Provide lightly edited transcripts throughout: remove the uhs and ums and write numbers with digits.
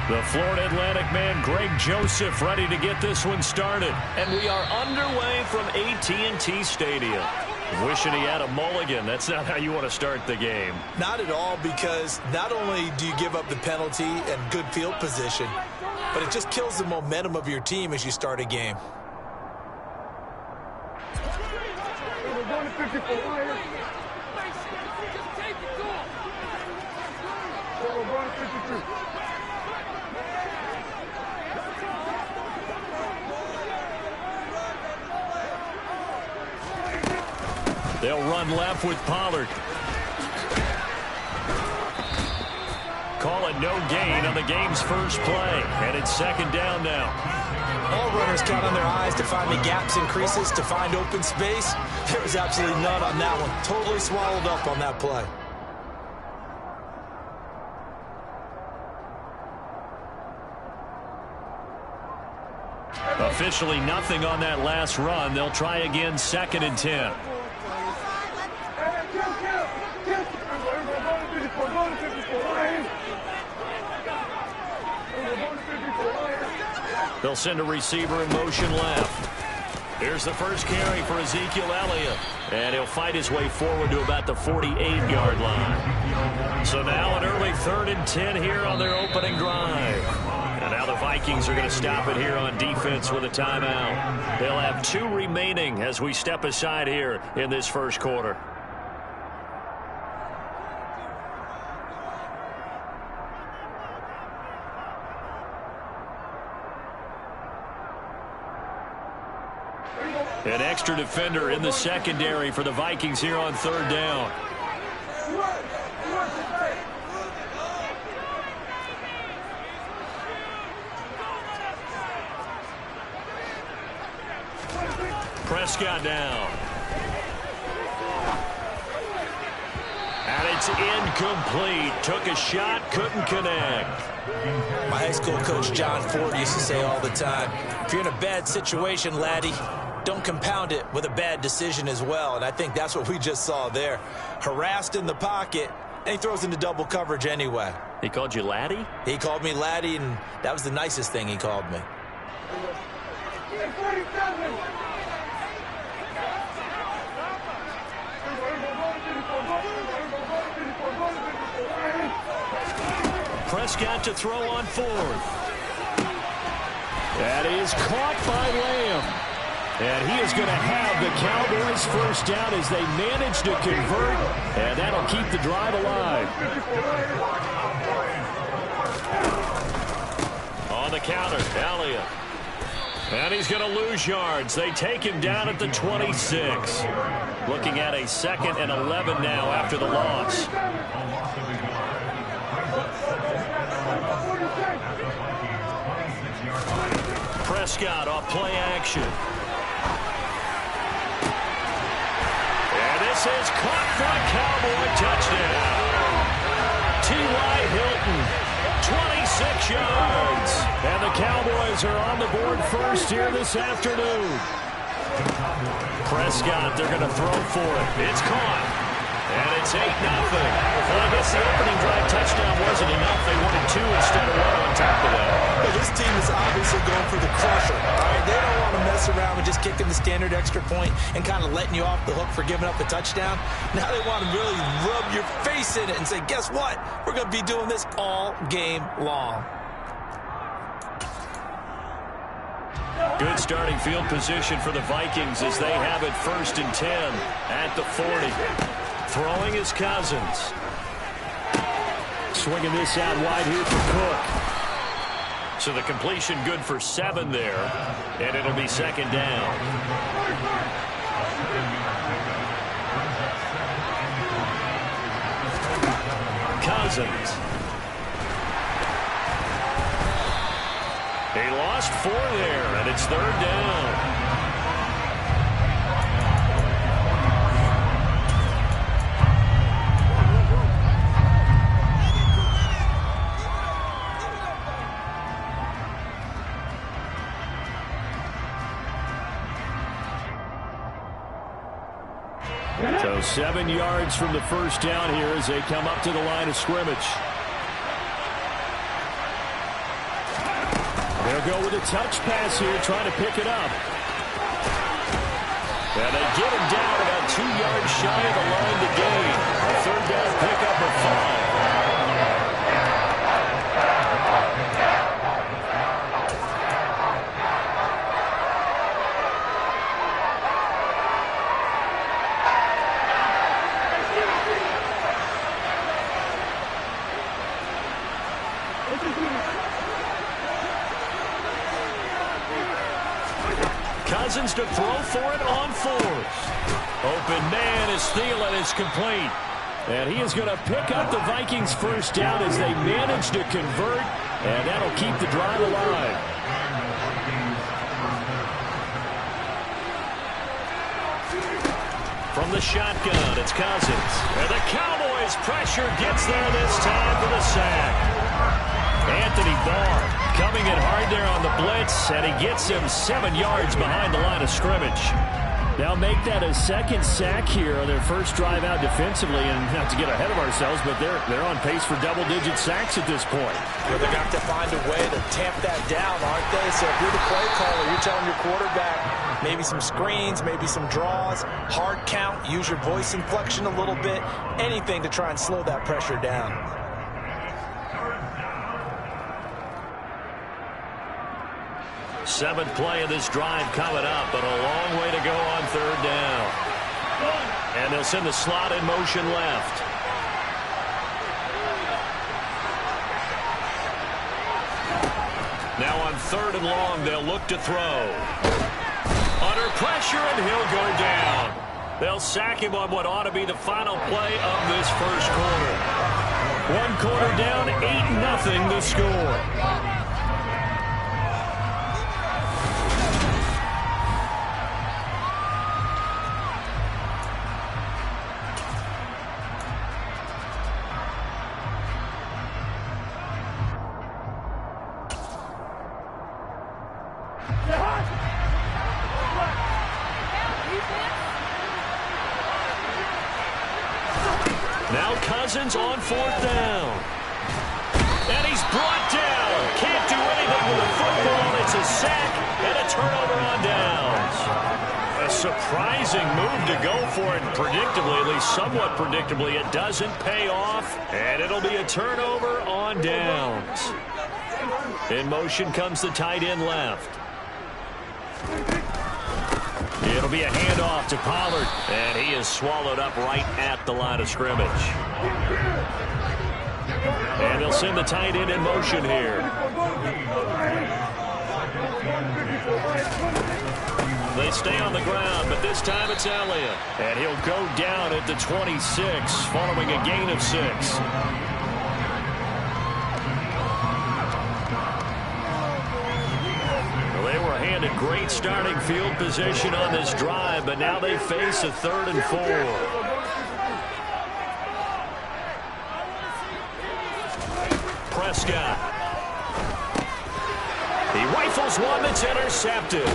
The Florida Atlantic man, Greg Joseph, ready to get this one started. And we are underway from AT&T Stadium. Wishing he had a mulligan. That's not how you want to start the game. Not at all, because not only do you give up the penalty and good field position, but it just kills the momentum of your team as you start a game. They'll run left with Pollard. Call it no gain on the game's first play. And it's second down now. All runners count on their eyes to find the gaps and creases, to find open space. There was absolutely none on that one. Totally swallowed up on that play. Officially nothing on that last run. They'll try again, second and 10. They'll send a receiver in motion left. Here's the first carry for Ezekiel Elliott. And he'll fight his way forward to about the 48-yard line. So now an early 3rd and 10 here on their opening drive. And now the Vikings are going to stop it here on defense with a timeout. They'll have 2 remaining as we step aside here in this first quarter. An extra defender in the secondary for the Vikings here on 3rd down. Prescott down. And it's incomplete. Took a shot, couldn't connect. My high school coach, John Ford, used to say all the time, if you're in a bad situation, laddie, don't compound it with a bad decision as well. And I think that's what we just saw there. Harassed in the pocket, and he throws into double coverage anyway. He called you laddie? He called me laddie, and that was the nicest thing he called me. Prescott to throw on 4th. That is caught by Lamb. And he is going to have the Cowboys first down as they manage to convert. And that'll keep the drive alive. On the counter, Elliott. And he's going to lose yards. They take him down at the 26. Looking at a 2nd and 11 now after the loss. Prescott off play action. And this is caught for a Cowboy touchdown. T.Y. Hilton, 26 yards. And the Cowboys are on the board first here this afternoon. Prescott, they're going to throw for it. It's caught. And it's 8-0. Well, I guess the opening drive touchdown wasn't enough. They wanted 2 instead of 1 on top of that. Well, this team is obviously going for the crusher. All right, they don't want to mess around with just kicking the standard extra point and kind of letting you off the hook for giving up a touchdown. Now they want to really rub your face in it and say, guess what? We're going to be doing this all game long. Good starting field position for the Vikings as they have it 1st and 10 at the 40. Throwing is Cousins. Swinging this out wide here for Cook. So the completion good for 7 there. And it'll be 2nd down. Cousins. He lost 4 there, and it's 3rd down. So 7 yards from the first down here as they come up to the line of scrimmage. go with a touch pass here, trying to pick it up. And they get him down about 2 yards shy of the line to gain. A third down pickup of 5. Cousins to throw for it on 4th. Open man is Thielen is complete. And he is going to pick up the Vikings first down as they manage to convert. And that'll keep the drive alive. From the shotgun, it's Cousins. And the Cowboys pressure gets there this time for the sack. Anthony Barr coming in hard there on the blitz, and he gets him 7 yards behind the line of scrimmage. They'll make that a second sack here on their first drive out defensively, and not to get ahead of ourselves, but they're on pace for double-digit sacks at this point. Well, they're going to have to find a way to tamp that down, aren't they? So if you're the play caller, you're telling your quarterback maybe some screens, maybe some draws, hard count, use your voice inflection a little bit, anything to try and slow that pressure down. Seventh play of this drive coming up, but a long way to go on third down. And they'll send the slot in motion left. Now on 3rd and long, they'll look to throw. Under pressure, and he'll go down. They'll sack him on what ought to be the final play of this first quarter. 1 quarter down, 8-0 the score. Now Cousins on 4th down. And he's brought down. Can't do anything with the football. It's a sack and a turnover on downs. A surprising move to go for it. Predictably, at least somewhat predictably, it doesn't pay off. And it'll be a turnover on downs. In motion comes the tight end left. It'll be a handoff to Pollard, and he is swallowed up right at the line of scrimmage. And they'll send the tight end in motion here. They stay on the ground, but this time it's Elliott. And he'll go down at the 26, following a gain of 6. They were handed great starting field position on this drive, but now they face a 3rd and 4. Prescott. He rifles one that's intercepted.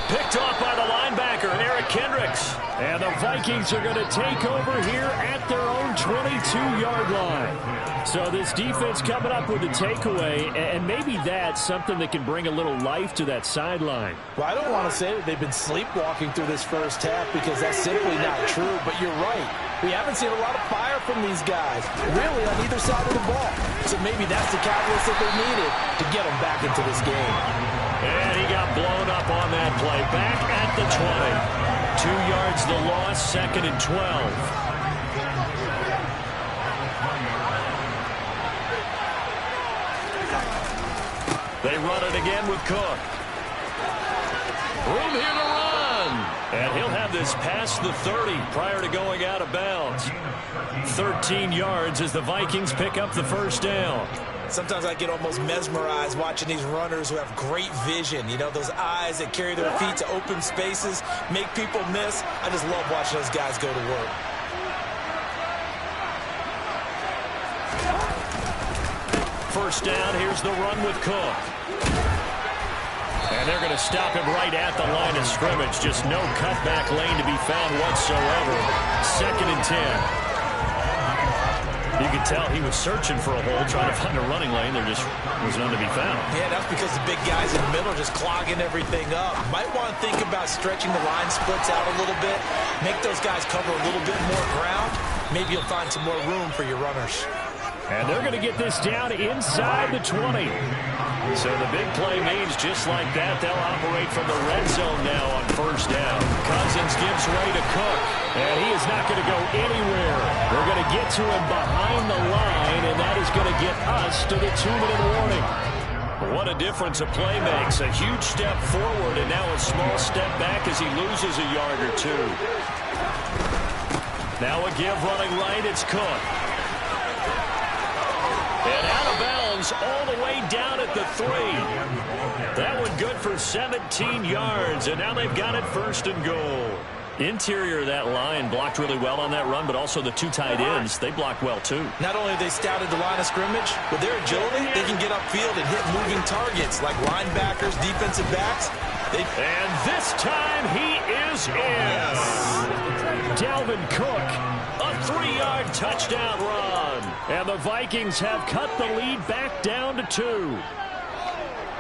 Picked off by the linebacker, Eric Kendricks. And the Vikings are going to take over here at their own 22-yard line. So this defense coming up with a takeaway, and maybe that's something that can bring a little life to that sideline. Well, I don't want to say that they've been sleepwalking through this first half because that's simply not true, but you're right. We haven't seen a lot of fire from these guys, really, on either side of the ball. So maybe that's the catalyst that they needed to get them back into this game. And he got blown up on that play. Back at the 20. 2 yards the loss, 2nd and 12. They run it again with Cook. Room here to run. And he'll have this past the 30 prior to going out of bounds. 13 yards as the Vikings pick up the first down. Sometimes I get almost mesmerized watching these runners who have great vision. You know, those eyes that carry their feet to open spaces, make people miss. I just love watching those guys go to work. First down, here's the run with Cook. And they're going to stop him right at the line of scrimmage. Just no cutback lane to be found whatsoever. 2nd and 10. You could tell he was searching for a hole, trying to find a running lane. There just was none to be found. Yeah, that's because the big guys in the middle are just clogging everything up. Might want to think about stretching the line splits out a little bit. Make those guys cover a little bit more ground. Maybe you'll find some more room for your runners. And they're going to get this down inside the 20. So the big play means just like that, they'll operate from the red zone now on first down. Cousins gives way to Cook, and he is not going to go anywhere. They're going to get to him behind the line, and that is going to get us to the 2-minute warning. What a difference a play makes. A huge step forward, and now a small step back as he loses a yard or two. Now a give running right, it's Cook. And out of bounds all the way down at the 3. That one good for 17 yards, and now they've got it first and goal. Interior of that line blocked really well on that run, but also the two tight ends, they blocked well too. Not only have they scouted the line of scrimmage, with their agility, they can get upfield and hit moving targets like linebackers, defensive backs. And this time he is in. Dalvin Cook, a 3-yard touchdown run. And the Vikings have cut the lead back down to 2.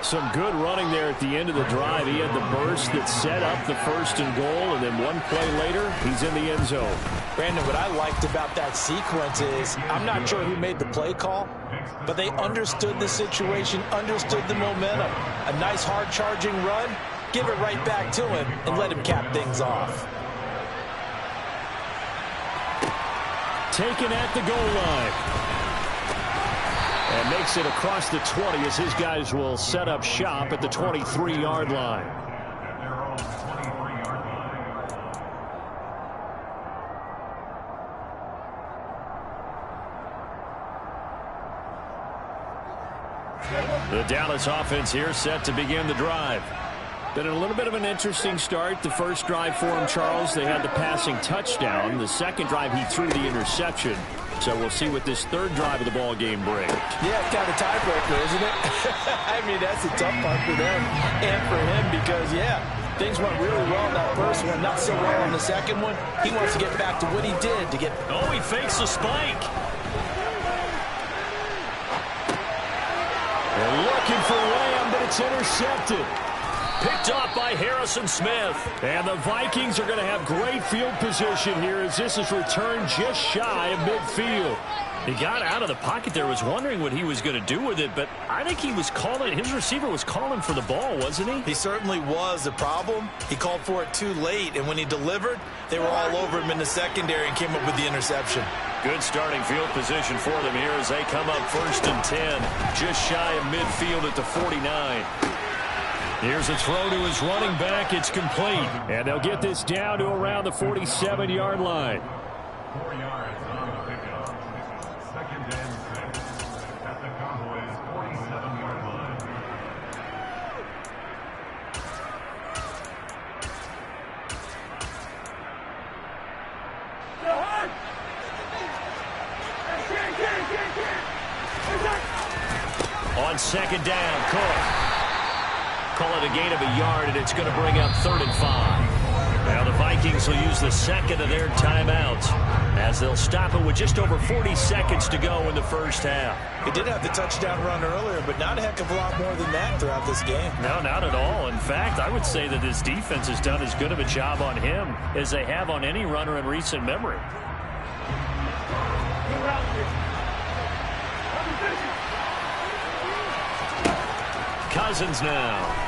Some good running there at the end of the drive. He had the burst that set up the first and goal, and then one play later, he's in the end zone. Brandon, what I liked about that sequence is, I'm not sure who made the play call, but they understood the situation, understood the momentum. A nice hard-charging run, give it right back to him, and let him cap things off. Taken at the goal line. And makes it across the 20 as his guys will set up shop at the 23-yard line. The Dallas offense here set to begin the drive. Been a little bit of an interesting start. The first drive for him, Charles, they had the passing touchdown. The second drive, he threw the interception. So we'll see what this third drive of the ball game brings. Yeah, it's kind of tiebreaker, isn't it? I mean, that's the tough part for them and for him because, yeah, things went really well in that first one, not so well on the second one. He wants to get back to what he did to get... Oh, he fakes a spike. They're looking for Lamb, but it's intercepted. Picked off by Harrison Smith. And the Vikings are going to have great field position here as this is returned just shy of midfield. He got out of the pocket there, was wondering what he was going to do with it, but I think he was calling, his receiver was calling for the ball, wasn't he? He certainly was. The problem, he called for it too late, and when he delivered, they were all over him in the secondary and came up with the interception. Good starting field position for them here as they come up first and 10, just shy of midfield at the 49. Here's a throw to his running back. It's complete. And they'll get this down to around the 47-yard line. 4 yards on the pickup. Second and 6 at the Cowboys' 47-yard line. On second down, Cook. Call it a gain of a yard, and it's going to bring up 3rd and 5. Now the Vikings will use the second of their timeouts as they'll stop it with just over 40 seconds to go in the first half. He did have the touchdown run earlier, but not a heck of a lot more than that throughout this game. No, not at all. In fact, I would say that this defense has done as good of a job on him as they have on any runner in recent memory. Cousins now.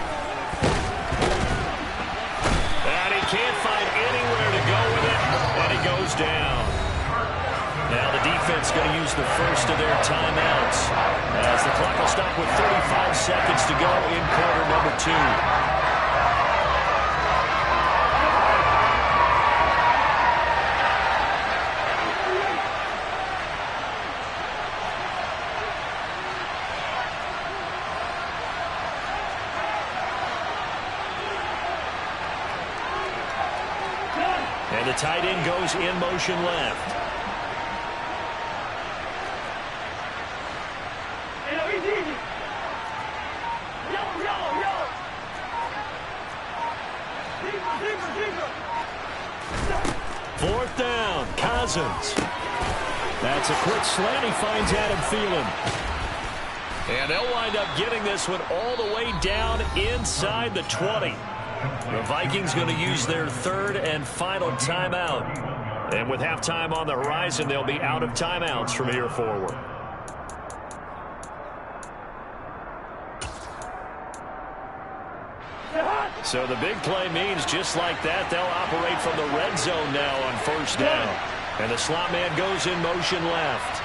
And he can't find anywhere to go with it, and he goes down. Now the defense going to use the first of their timeouts as the clock will stop with 35 seconds to go in quarter number 2. And the tight end goes in motion left. Fourth down, Cousins. That's a quick slant. He finds Adam Thielen. And they'll wind up getting this one all the way down inside the 20. The Vikings going to use their third and final timeout. And with halftime on the horizon, they'll be out of timeouts from here forward. So the big play means just like that, they'll operate from the red zone now on first down. And the slot man goes in motion left.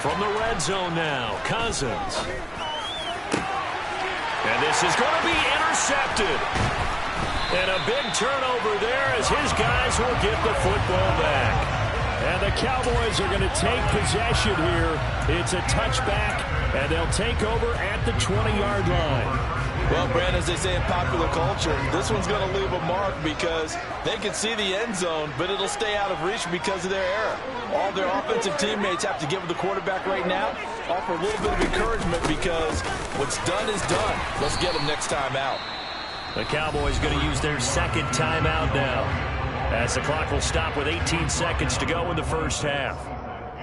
From the red zone now, Cousins. And this is going to be intercepted. And a big turnover there as his guys will get the football back. And the Cowboys are going to take possession here. It's a touchback, and they'll take over at the 20-yard line. Well, Brandon, as they say in popular culture, this one's going to leave a mark because they can see the end zone, but it'll stay out of reach because of their error. All their offensive teammates have to give the quarterback right now, offer a little bit of encouragement because what's done is done. Let's get them next time out. The Cowboys going to use their second timeout now, as the clock will stop with 18 seconds to go in the first half.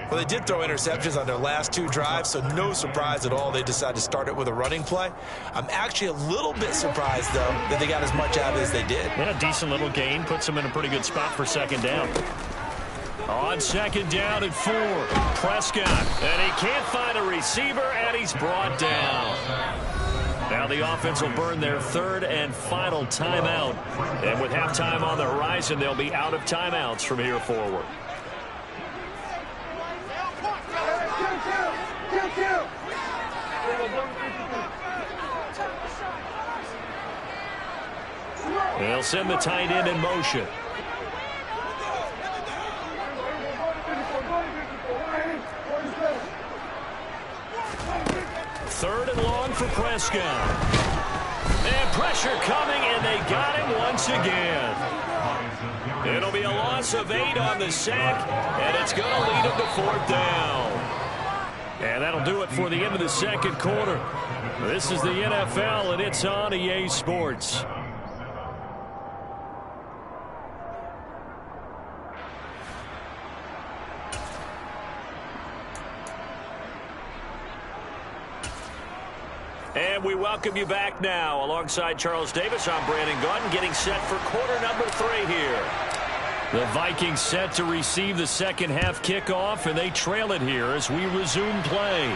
Well, they did throw interceptions on their last two drives, so no surprise at all they decided to start it with a running play. I'm actually a little bit surprised, though, that they got as much out of it as they did. Yeah, a decent little gain. Puts them in a pretty good spot for second down. On second down and 4, Prescott. And he can't find a receiver, and he's brought down. Now the offense will burn their third and final timeout. And with halftime on the horizon, they'll be out of timeouts from here forward. They'll send the tight end in motion. Third and long for Prescott. And pressure coming, and they got him once again. It'll be a loss of 8 on the sack, and it's going to lead him to 4th down. And that'll do it for the end of the second quarter. This is the NFL, and it's on EA Sports. And we welcome you back now. Alongside Charles Davis, I'm Brandon Gaudin, getting set for quarter number 3 here. The Vikings set to receive the second half kickoff, and they trail it here as we resume play.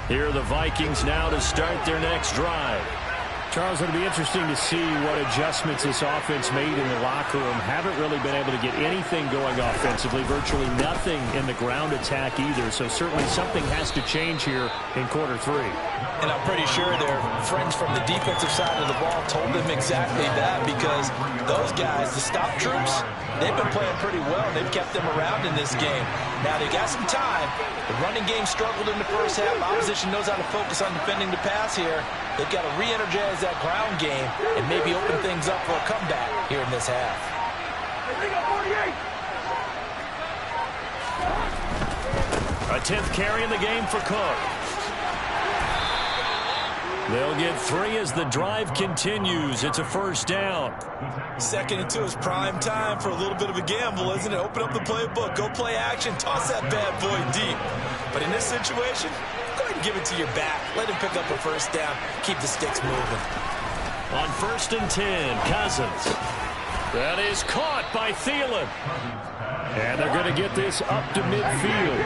Here are the Vikings now to start their next drive. Charles, it'll be interesting to see what adjustments this offense made in the locker room. Haven't really been able to get anything going offensively, virtually nothing in the ground attack either. So certainly something has to change here in quarter 3. And I'm pretty sure their friends from the defensive side of the ball told them exactly that, because those guys, the stop troops, they've been playing pretty well. They've kept them around in this game. Now they got some time. The running game struggled in the first half. Opposition knows how to focus on defending the pass here. They've got to re-energize that ground game and maybe open things up for a comeback here in this half. A 10th carry in the game for Cook. They'll get 3 as the drive continues. It's a first down. 2nd and 2 is prime time for a little bit of a gamble, isn't it? Open up the playbook, go play action, toss that bad boy deep. But in this situation, go ahead and give it to your back. Let him pick up a first down. Keep the sticks moving. On 1st and 10, Cousins. That is caught by Thielen. And they're going to get this up to midfield.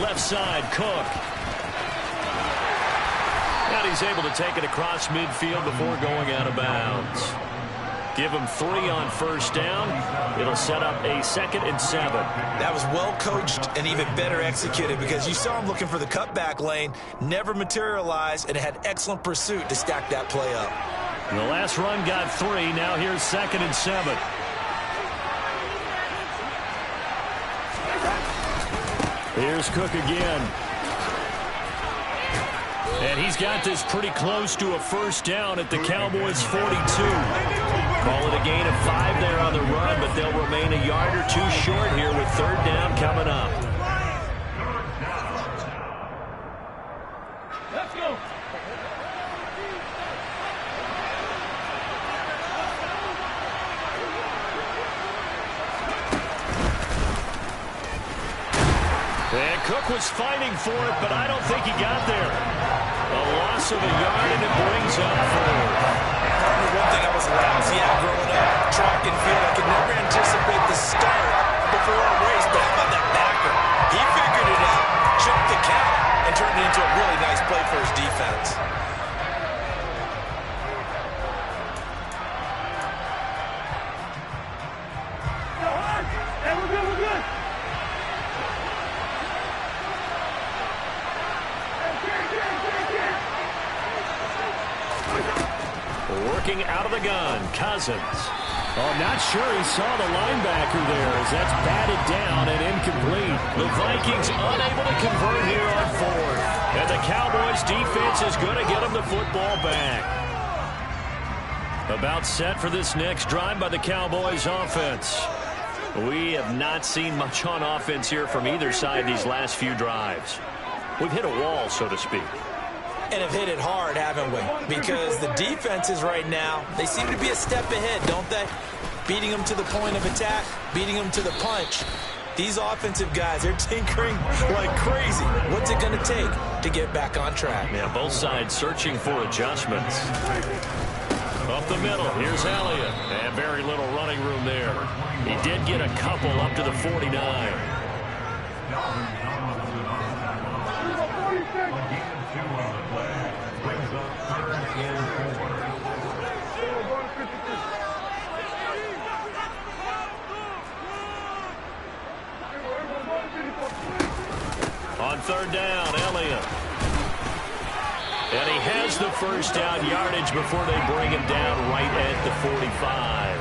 Left side, Cook. And he's able to take it across midfield before going out of bounds. Give him 3 on first down. It'll set up a 2nd and 7. That was well coached and even better executed, because you saw him looking for the cutback lane, never materialized, and had excellent pursuit to stack that play up. And the last run got 3. Now here's 2nd and 7. Here's Cook again. And he's got this pretty close to a first down at the Cowboys' 42. Call it a gain of 5 there on the run, but they'll remain a yard or two short here with third down coming up. Let's go. And Cook was fighting for it, but I don't think he got there. A loss of a yard, and it brings up fourth. One thing I was lousy at growing up, track and field, I could never anticipate the start before a race, but how about that backer? He figured it out, jumped the count, and turned it into a really nice play for his defense. Hey, we're good, we're good. Working out of the gun, Cousins. Oh, not sure he saw the linebacker there as that's batted down and incomplete. The Vikings unable to convert here on fourth. And the Cowboys defense is going to get them the football back. About set for this next drive by the Cowboys offense. We have not seen much on offense here from either side these last few drives. We've hit a wall, so to speak. And have hit it hard, haven't we? Because the defenses right now, they seem to be a step ahead, don't they? Beating them to the point of attack, beating them to the punch. These offensive guys, they're tinkering like crazy. What's it going to take to get back on track? Yeah, both sides searching for adjustments. Up the middle, here's Elliott. And very little running room there. He did get a couple up to the 49. On third down, Elliott. And he has the first down yardage before they bring him down right at the 45.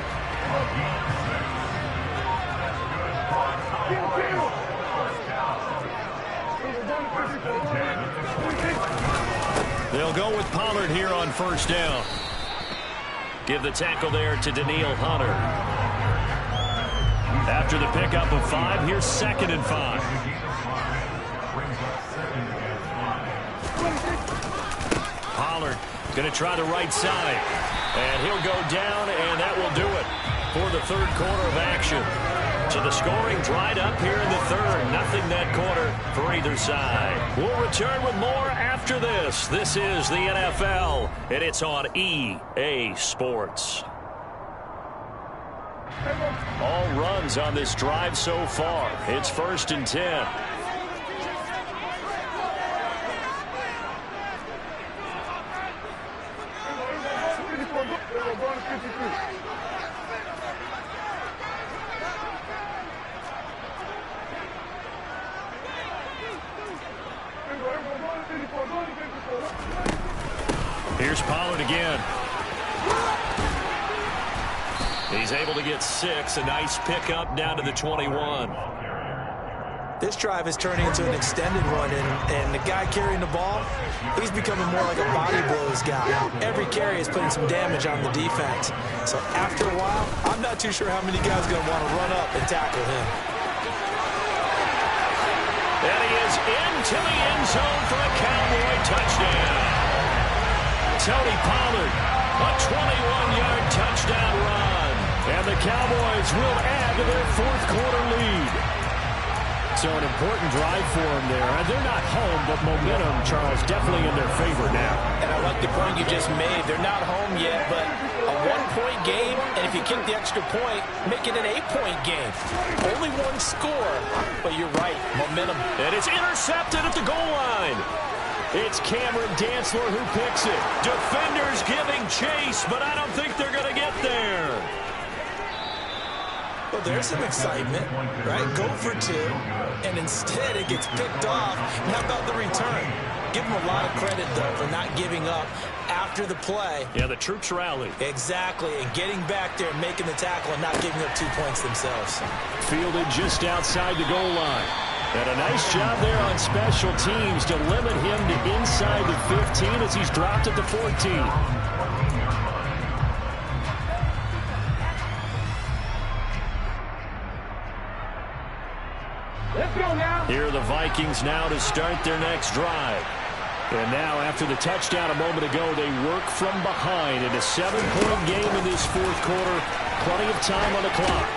They'll go with Pollard here on first down. Give the tackle there to Daniil Hunter. After the pickup of 5, here's 2nd and 5. Pollard going to try the right side. And he'll go down, and that will do it for the third quarter of action. So the scoring dried up here in the third. Nothing that quarter for either side. We'll return with more after this. This is the NFL, and it's on EA Sports. All runs on this drive so far. It's 1st and 10. Here's Pollard again. He's able to get 6. A nice pickup down to the 21. This drive is turning into an extended one, and the guy carrying the ball, he's becoming more like a body blows guy. Every carry is putting some damage on the defense. So after a while, I'm not too sure how many guys are going to want to run up and tackle him. And he is into the end zone for a Cowboy touchdown. Tony Pollard, a 21-yard touchdown run. And the Cowboys will add to their fourth quarter lead. So an important drive for them there. They're not home, but momentum, Charles, definitely in their favor now. And I like the point you just made. They're not home yet, but a one-point game, and if you kick the extra point, make it an 8-point game. Only one score, but you're right, momentum. And it's intercepted at the goal line. It's Cameron Dantzler who picks it. Defenders giving chase, but I don't think they're going to get there. Well, there's some excitement, right? Go for 2, and instead it gets picked off. And how about the return? Give them a lot of credit, though, for not giving up after the play. Yeah, the troops rallied. Exactly, and getting back there and making the tackle and not giving up 2 points themselves. Fielded just outside the goal line. And a nice job there on special teams to limit him to inside the 15 as he's dropped at the 14. Let's go now. Here are the Vikings now to start their next drive. And now, after the touchdown a moment ago, they work from behind in a 7-point game in this fourth quarter. Plenty of time on the clock.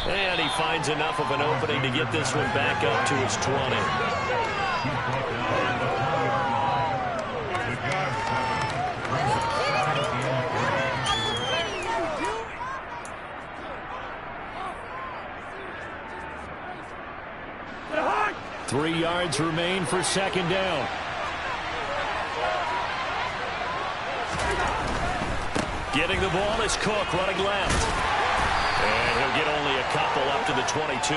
And he finds enough of an opening to get this one back up to his 20. 3 yards remain for second down. Getting the ball is Cook running left. And he'll get only a couple up to the 22.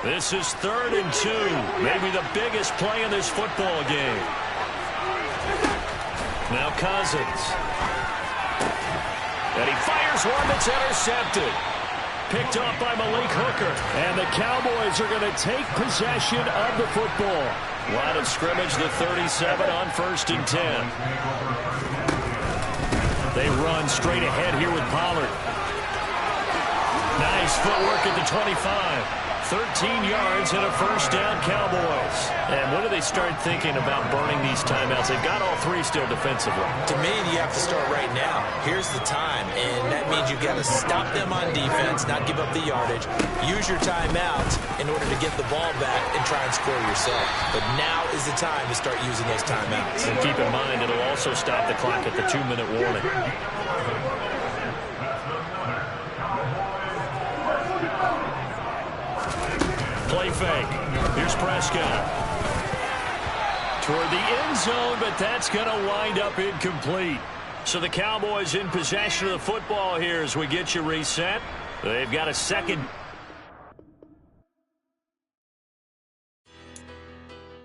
This is 3rd and 2. Maybe the biggest play in this football game. Now Cousins. And he fires one that's intercepted. Picked off by Malik Hooker. And the Cowboys are going to take possession of the football. Line of scrimmage, the 37 on 1st and 10. They run straight ahead here with Pollard. Nice footwork at the 25. 13 yards and a first down, Cowboys. And when do they start thinking about burning these timeouts? They've got all 3 still defensively. To me, you have to start right now. Here's the time, and that means you've got to stop them on defense, not give up the yardage, use your timeouts in order to get the ball back and try and score yourself. But now is the time to start using those timeouts. And keep in mind, it'll also stop the clock at the 2-minute warning. Play fake. Here's Prescott. Toward the end zone, but that's going to wind up incomplete. So the Cowboys in possession of the football here as we get you reset. They've got a second